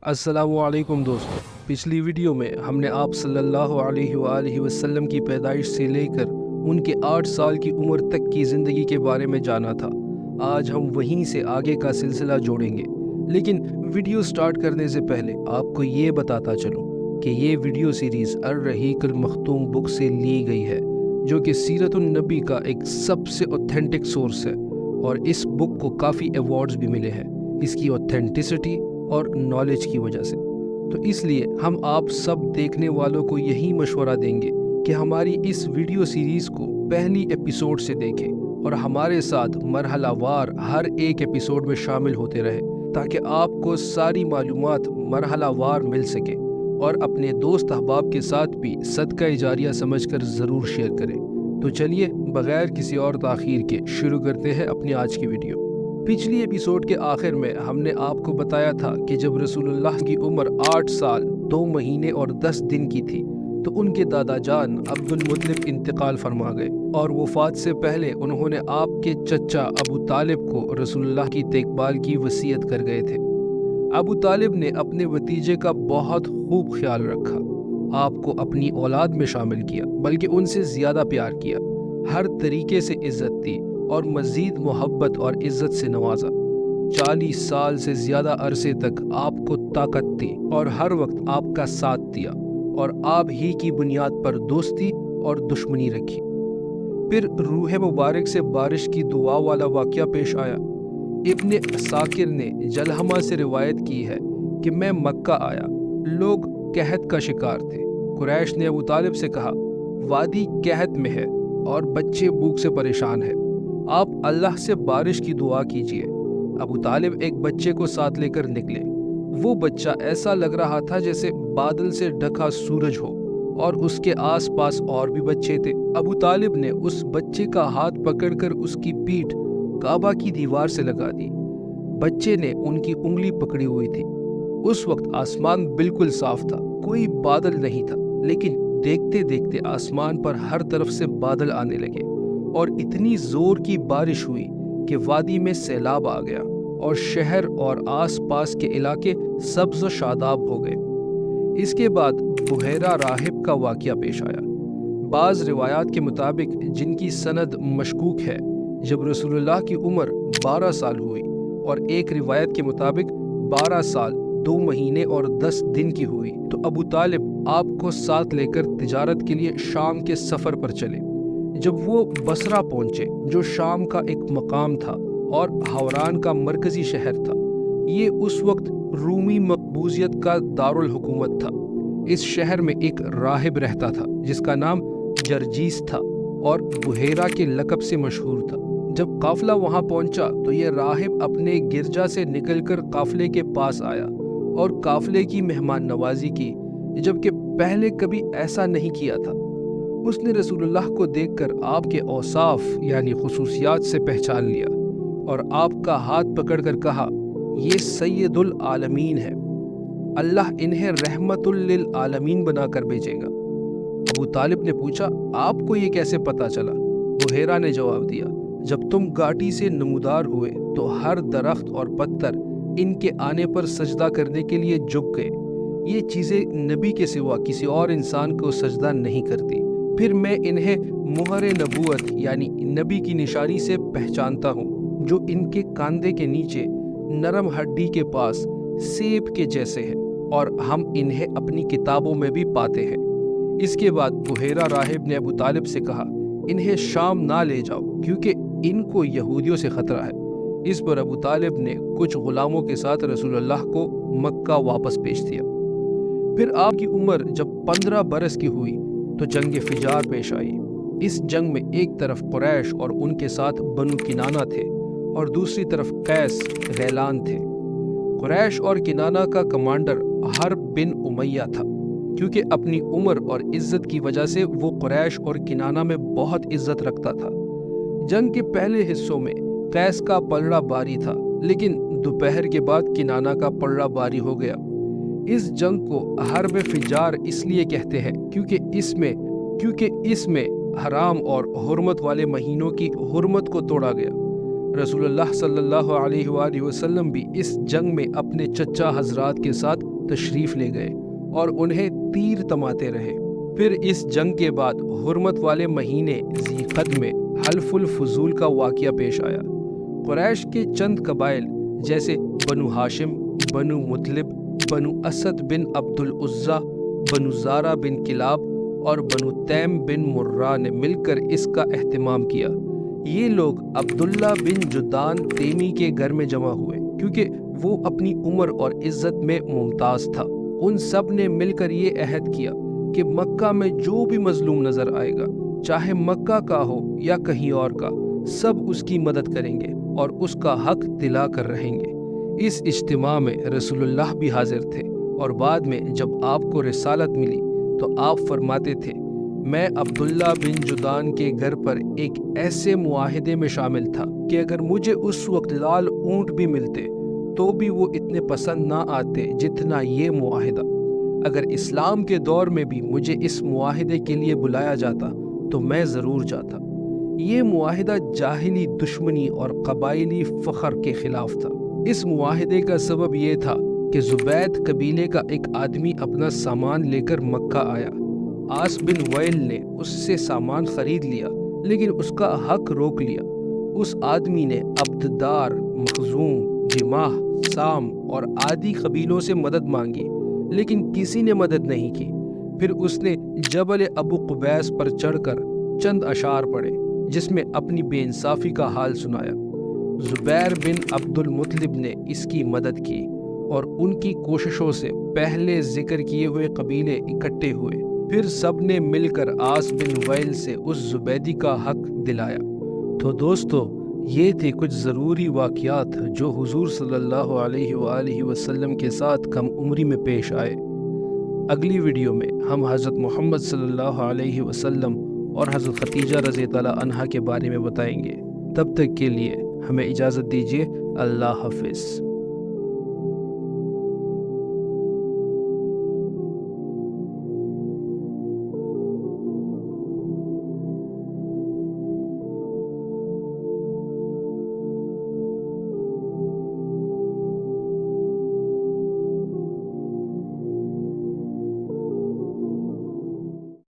अस्सलामुअलैकुम दोस्तों। पिछली वीडियो में हमने आप सल्लल्लाहु अलैहि वसल्लम की पैदाइश से लेकर उनके 8 साल की उम्र तक की ज़िंदगी के बारे में जाना था। आज हम वहीं से आगे का सिलसिला जोड़ेंगे, लेकिन वीडियो स्टार्ट करने से पहले आपको ये बताता चलूँ कि ये वीडियो सीरीज़ अर्रहीक़ुल मख्तूम बुक से ली गई है, जो कि सीरतुन नबी का एक सबसे ऑथेंटिक सोर्स है और इस बुक को काफ़ी अवार्ड्स भी मिले हैं इसकी ऑथेंटिसिटी और नॉलेज की वजह से। तो इसलिए हम आप सब देखने वालों को यही मशवरा देंगे कि हमारी इस वीडियो सीरीज़ को पहली एपिसोड से देखें और हमारे साथ मरहलावार हर एक एपिसोड में शामिल होते रहे, ताकि आपको सारी मालूमात मरहलावार मिल सके और अपने दोस्त अहबाब के साथ भी सदका जारिया समझकर ज़रूर शेयर करें। तो चलिए बगैर किसी और ताख़ीर के शुरू करते हैं अपनी आज की वीडियो। पिछली एपिसोड के आखिर में हमने आपको बताया था कि जब रसूलुल्लाह की उम्र 8 साल 2 महीने और 10 दिन की थी तो उनके दादा जान अब्दुल मुत्तलिब इंतकाल फरमा गए और वफ़ात से पहले उन्होंने आपके चचा अबू तालिब को रसूलुल्लाह की देखभाल की वसीयत कर गए थे। अबू तालिब ने अपने भतीजे का बहुत खूब ख्याल रखा, आपको अपनी औलाद में शामिल किया, बल्कि उनसे ज़्यादा प्यार किया, हर तरीके से इज़्ज़त दी और मज़ीद मोहब्बत और इज़्ज़त से नवाजा। 40 साल से ज़्यादा अरसे तक आपको ताकत दी और हर वक्त आपका साथ दिया और आप ही की बुनियाद पर दोस्ती और दुश्मनी रखी। फिर रूह मुबारक से बारिश की दुआ वाला वाक़या पेश आया। इब्ने असाकिर ने जलहमा से रिवायत की है कि मैं मक्का आया, लोग कहत का शिकार थे। कुरैश ने अबू तालिब से कहा, वादी कहत में है और बच्चे भूख से परेशान हैं, आप अल्लाह से बारिश की दुआ कीजिए। अबू तालिब एक बच्चे को साथ लेकर निकले। वो बच्चा ऐसा लग रहा था जैसे बादल से ढका सूरज हो और उसके आसपास और भी बच्चे थे। अबू तालिब ने उस बच्चे का हाथ पकड़कर उसकी पीठ काबा की दीवार से लगा दी। बच्चे ने उनकी उंगली पकड़ी हुई थी। उस वक्त आसमान बिल्कुल साफ था, कोई बादल नहीं था, लेकिन देखते देखते आसमान पर हर तरफ से बादल आने लगे और इतनी जोर की बारिश हुई कि वादी में सैलाब आ गया और शहर और आसपास के इलाके सब्ज व शादाब हो गए। इसके बाद बुहैरा राहिब का वाक़या पेश आया। बाज़ रिवायात के मुताबिक, जिनकी सनद मशकूक है, जब रसूलुल्लाह की उम्र 12 साल हुई और एक रिवायत के मुताबिक 12 साल 2 महीने और 10 दिन की हुई तो अबू तालिब आपको साथ लेकर तिजारत के लिए शाम के सफ़र पर चले। जब वो बसरा पहुंचे, जो शाम का एक मकाम था और हवरान का मरकजी शहर था, ये उस वक्त रूमी मकबूजियत का दारुल हुकूमत था। इस शहर में एक राहिब रहता था जिसका नाम जरजीस था और बुहेरा के लक़ब से मशहूर था। जब काफिला वहां पहुंचा तो ये राहिब अपने गिरजा से निकलकर काफिले के पास आया और काफिले की मेहमान नवाजी की, जबकि पहले कभी ऐसा नहीं किया था। उसने रसूलुल्लाह को देखकर आपके औसाफ यानी खुसूसियात से पहचान लिया और आपका हाथ पकड़कर कहा, ये सैयदुल आलमीन है, अल्लाह इन्हें रहमतुल लिल आलमीन बनाकर भेजेगा। अबू तालिब ने पूछा, आपको ये कैसे पता चला? बुहेरा ने जवाब दिया, जब तुम घाटी से नमूदार हुए तो हर दरख्त और पत्थर इनके आने पर सजदा करने के लिए झुक गए। ये चीज़ें नबी के सिवा किसी और इंसान को सजदा नहीं करती। फिर मैं इन्हें मुहर नबूवत यानी नबी की निशानी से पहचानता हूँ, जो इनके कांधे के नीचे नरम हड्डी के पास सेब के जैसे है और हम इन्हें अपनी किताबों में भी पाते हैं। इसके बाद बुहेरा राहिब ने अबू तालिब से कहा, इन्हें शाम ना ले जाओ क्योंकि इनको यहूदियों से ख़तरा है। इस पर अबू तालिब ने कुछ गुलामों के साथ रसूलुल्लाह को मक्का वापस भेज दिया। फिर आपकी उम्र जब 15 बरस की हुई तो जंग फिजार पेश आई। इस जंग में एक तरफ कुरैश और उनके साथ बनु किनाना थे और दूसरी तरफ कैस गैलान थे। कुरैश और किनाना का कमांडर हर्ब बिन उमैया था, क्योंकि अपनी उम्र और इज्जत की वजह से वो कुरैश और किनाना में बहुत इज्जत रखता था। जंग के पहले हिस्सों में कैस का पलड़ा बारी था, लेकिन दोपहर के बाद किनाना का पलड़ा बारी हो गया। इस जंग को हर्ब फिजार इसलिए कहते हैं क्योंकि इसमें हराम और हुर्मत वाले महीनों की हुर्मत को तोड़ा गया। रसूलुल्लाह सल्लल्लाहु अलैहि वसल्लम भी इस जंग में अपने चचा हजरात के साथ تشریف لے گئے اور انہیں تیر تماتے رہے۔ پھر اس جنگ کے بعد حرمت والے مہینے ذی قعدہ میں حلف الفضول کا واقعہ پیش آیا۔ قریش کے چند قبائل جیسے بنو ہاشم، بنو مطلب، بنو اسد بن عبد العزیٰ، بنو زارہ بن کلاب اور بنو تیم بن مرہ نے مل کر اس کا اہتمام کیا۔ یہ لوگ عبداللہ بن جدعان تیمی کے گھر میں جمع ہوئے کیونکہ وہ اپنی عمر اور عزت میں ممتاز تھا۔ ان سب نے مل کر یہ عہد کیا کہ مکہ میں جو بھی مظلوم نظر آئے گا، چاہے مکہ کا ہو یا کہیں اور کا، سب اس کی مدد کریں گے اور اس کا حق دلا کر رہیں گے۔ اس اجتماع میں رسول اللہ بھی حاضر تھے اور بعد میں جب آپ کو رسالت ملی تو آپ فرماتے تھے، میں عبداللہ بن جدعان کے گھر پر ایک ایسے معاہدے میں شامل تھا کہ اگر مجھے اس وقت لال اونٹ بھی ملتے تو بھی وہ اتنے پسند نہ آتے جتنا یہ معاہدہ۔ اگر اسلام کے دور میں بھی مجھے اس معاہدے کے لیے بلایا جاتا تو میں ضرور جاتا۔ یہ معاہدہ جاہلی دشمنی اور قبائلی فخر کے خلاف تھا۔ اس معاہدے کا سبب یہ تھا کہ زبید قبیلے کا ایک آدمی اپنا سامان لے کر مکہ آیا۔ عاص بن وائل نے اس سے سامان خرید لیا لیکن اس کا حق روک لیا۔ اس آدمی نے عبددار، مخزوم، جماح، سام اور عادی قبیلوں سے مدد مانگی لیکن کسی نے مدد نہیں کی۔ پھر اس نے جبل ابو قبیس پر چڑھ کر چند اشعار پڑھے جس میں اپنی بے انصافی کا حال سنایا۔ زبیر بن عبد المطلب نے اس کی مدد کی اور ان کی کوششوں سے پہلے ذکر کیے ہوئے قبیلے اکٹھے ہوئے۔ پھر سب نے مل کر عاص بن وائل سے اس زبیدی کا حق دلایا۔ تو دوستو، یہ تھے کچھ ضروری واقعات جو حضور صلی اللہ علیہ وآلہ وسلم کے ساتھ کم عمری میں پیش آئے۔ اگلی ویڈیو میں ہم حضرت محمد صلی اللہ علیہ وسلم اور حضرت خدیجہ رضی اللہ عنہا کے بارے میں بتائیں گے۔ تب تک کے لیے ہمیں اجازت دیجیے۔ اللہ حافظ۔